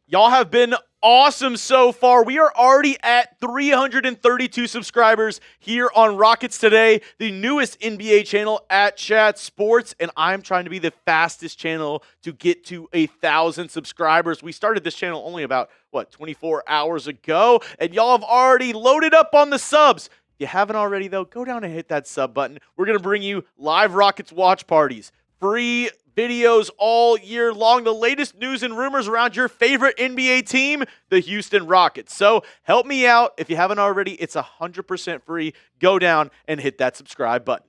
Y'all have been awesome so far. We are already at 332 subscribers here on Rockets Today, the newest NBA channel at Chat Sports, and I'm trying to be the fastest channel to get to 1,000 subscribers. We started this channel only about, 24 hours ago, and y'all have already loaded up on the subs. If you haven't already, though, go down and hit that sub button. We're going to bring you live Rockets watch parties, free videos all year long, the latest news and rumors around your favorite NBA team, the Houston Rockets. So help me out. If you haven't already, it's 100% free. Go down and hit that subscribe button.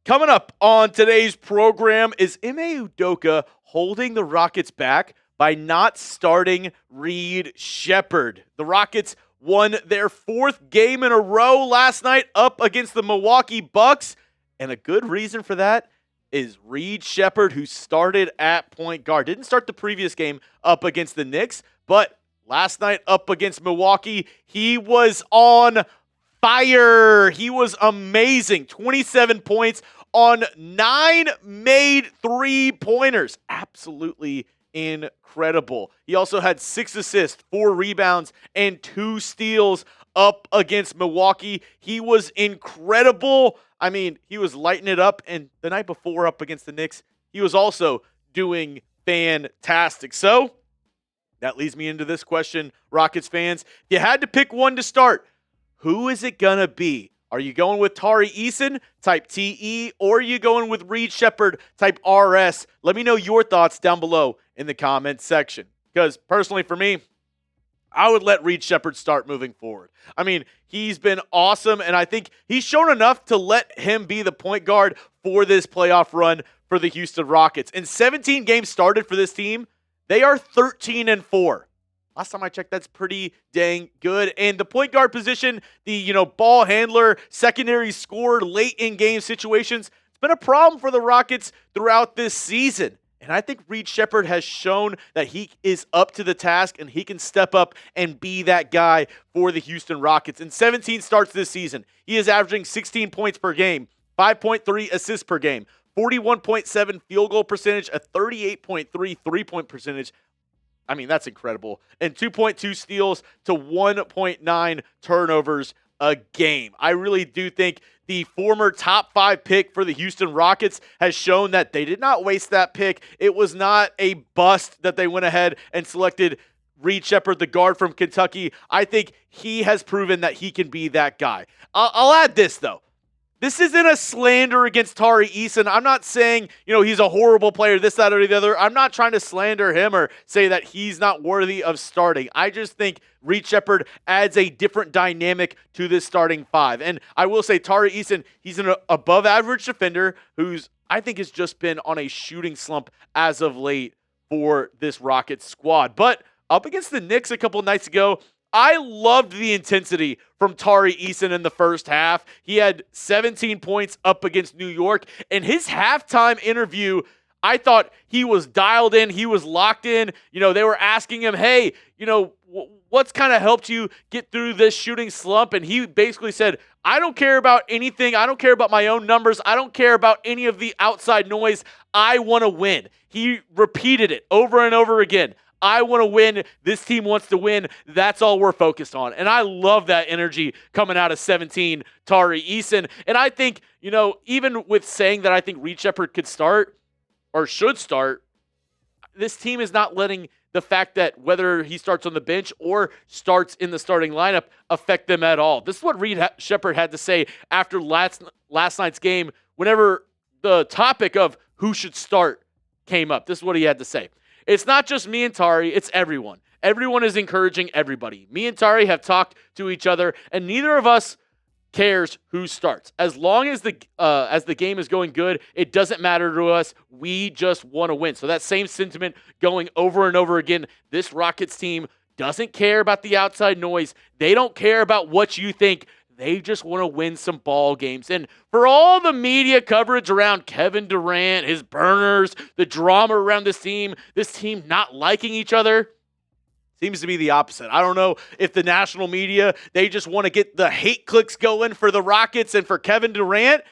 Coming up on today's program is Ime Udoka holding the Rockets back by not starting Reed Sheppard. The Rockets won their fourth game in a row last night up against the Milwaukee Bucks. And a good reason for that is Reed Sheppard, who started at point guard. Didn't start the previous game up against the Knicks, but last night up against Milwaukee, he was on fire. He was amazing. 27 points on 9 made three-pointers. Absolutely incredible. He also had 6 assists, 4 rebounds, and 2 steals up against Milwaukee. He was incredible. I mean, he was lighting it up, and the night before up against the Knicks, he was also doing fantastic. So, that leads me into this question, Rockets fans. If you had to pick one to start, who is it going to be? Are you going with Tari Eason, type TE, or are you going with Reed Sheppard, type RS? Let me know your thoughts down below in the comments section. Because personally for me, I would let Reed Sheppard start moving forward. I mean, he's been awesome, and I think he's shown enough to let him be the point guard for this playoff run for the Houston Rockets. In 17 games started for this team, they are 13-4. Last time I checked, that's pretty dang good. And the point guard position, the ball handler, secondary scorer, late in game situations, it's been a problem for the Rockets throughout this season. And I think Reed Sheppard has shown that he is up to the task and he can step up and be that guy for the Houston Rockets. In 17 starts this season, he is averaging 16 points per game, 5.3 assists per game, 41.7 field goal percentage, a 38.3 three-point percentage. I mean, that's incredible. And 2.2 steals to 1.9 turnovers a game. I really do think the former top 5 pick for the Houston Rockets has shown that they did not waste that pick. It was not a bust that they went ahead and selected Reed Sheppard, the guard from Kentucky. I think he has proven that he can be that guy. I'll add this, though. This isn't a slander against Tari Eason. I'm not saying, he's a horrible player, this, that, or the other. I'm not trying to slander him or say that he's not worthy of starting. I just think Reed Sheppard adds a different dynamic to this starting 5. And I will say Tari Eason, he's an above-average defender who's, I think, has just been on a shooting slump as of late for this Rockets squad. But up against the Knicks a couple nights ago, I loved the intensity from Tari Eason in the first half. He had 17 points up against New York. And his halftime interview, I thought he was dialed in. He was locked in. They were asking him, hey, what's kind of helped you get through this shooting slump? And he basically said, I don't care about anything. I don't care about my own numbers. I don't care about any of the outside noise. I want to win. He repeated it over and over again. I want to win. This team wants to win. That's all we're focused on. And I love that energy coming out of 17, Tari Eason. And I think, even with saying that I think Reed Sheppard could start or should start, this team is not letting the fact that whether he starts on the bench or starts in the starting lineup affect them at all. This is what Reed Sheppard had to say after last night's game whenever the topic of who should start came up. This is what he had to say. It's not just me and Tari, it's everyone. Everyone is encouraging everybody. Me and Tari have talked to each other, and neither of us cares who starts. As long as the game is going good, it doesn't matter to us. We just want to win. So that same sentiment going over and over again. This Rockets team doesn't care about the outside noise. They don't care about what you think. They just want to win some ball games. And for all the media coverage around Kevin Durant, his burners, the drama around this team not liking each other, seems to be the opposite. I don't know if the national media, they just want to get the hate clicks going for the Rockets and for Kevin Durant.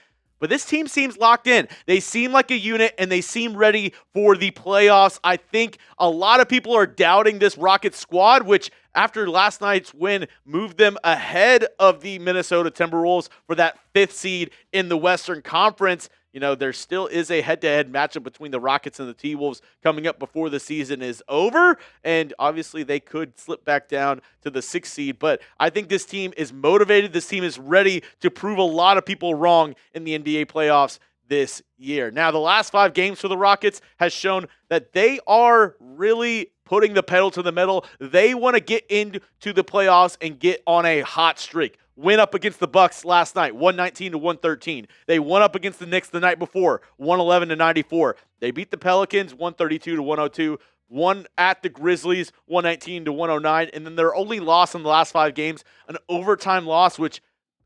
But this team seems locked in. They seem like a unit, and they seem ready for the playoffs. I think a lot of people are doubting this Rockets squad, which after last night's win moved them ahead of the Minnesota Timberwolves for that 5th seed in the Western Conference. You know, there still is a head-to-head matchup between the Rockets and the T-Wolves coming up before the season is over, and obviously they could slip back down to the 6th seed, but I think this team is motivated. This team is ready to prove a lot of people wrong in the NBA playoffs this year. Now, the last 5 games for the Rockets has shown that they are really putting the pedal to the metal. They want to get into the playoffs and get on a hot streak. Win up against the Bucks last night, 119-113. They won up against the Knicks the night before, 111-94. They beat the Pelicans, 132-102. Won at the Grizzlies, 119-109. And then their only loss in the last 5 games, an overtime loss, which,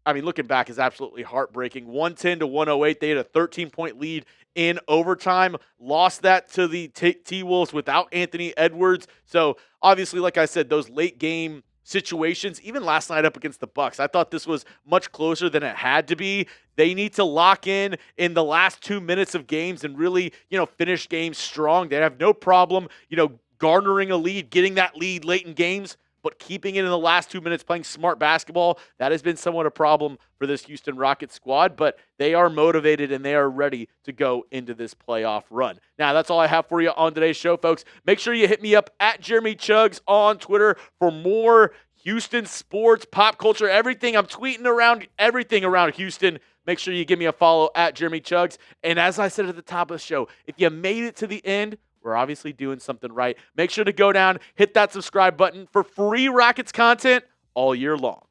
I mean, looking back is absolutely heartbreaking. 110-108. They had a 13-point lead in overtime. Lost that to the T-Wolves without Anthony Edwards. So, obviously, like I said, those late game situations, even last night up against the Bucks, I thought this was much closer than it had to be. They need to lock in the last 2 minutes of games and really, finish games strong. They have no problem, garnering a lead, getting that lead late in games, but keeping it in the last 2 minutes, playing smart basketball, that has been somewhat a problem for this Houston Rockets squad, but they are motivated and they are ready to go into this playoff run. Now, that's all I have for you on today's show, folks. Make sure you hit me up at Jeremy Chuggs on Twitter for more Houston sports, pop culture, everything. I'm tweeting around everything around Houston. Make sure you give me a follow at Jeremy Chuggs. And as I said at the top of the show, if you made it to the end, we're obviously doing something right. Make sure to go down, hit that subscribe button for free Rockets content all year long.